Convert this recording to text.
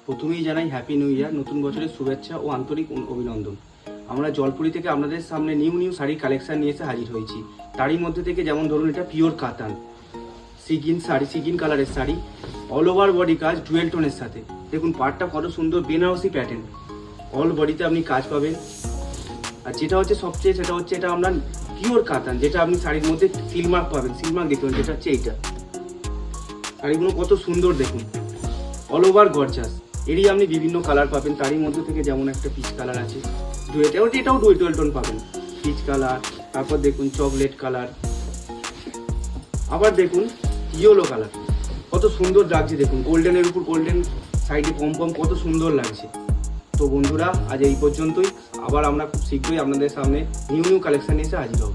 প্রথমেই জানাই happy new year, নতুন বছরের শুভেচ্ছা ও আন্তরিক অভিনন্দন। আমরা জলপুরি থেকে আপনাদের সামনে নিউ শাড়ির কালেকশন নিয়ে এসে হাজির হয়েছি। তারই মধ্যে থেকে যেমন ধরুন এটা পিওর কাতান সিগিন শাড়ি, সিগিন কালারের শাড়ি, অল ওভার বডি কাজ ডুয়েল টোনের সাথে। দেখুন পাড়টা কত সুন্দর, বেনারসি প্যাটার্ন, অল বডিতে আপনি কাজ পাবেন। আর যেটা হচ্ছে সবচেয়ে সেটা হচ্ছে এটা আমরা পিওর কাতান, যেটা আপনি শাড়ির মধ্যে সিলমার্ক পাবেন, সিলমার্ক দেখুন যেটা হচ্ছে এইটা। শাড়িগুলো কত সুন্দর দেখুন, অল ওভার গর্জাস। এরই আপনি বিভিন্ন কালার পাবেন, তারই মধ্যে থেকে যেমন একটা পিচ কালার আছে, এটাও ডুয়েল টোন পাবেন, পিচ কালার। তারপর দেখুন চকলেট কালার, আবার দেখুন ইয়েলো কালার, কত সুন্দর লাগছে দেখুন, গোল্ডেনের উপর গোল্ডেন, সাইডে পম কত সুন্দর লাগছে। তো বন্ধুরা আজ এই পর্যন্তই, আবার আমরা খুব শীঘ্রই আপনাদের সামনে নিউ কালেকশন এসে হাজির হব।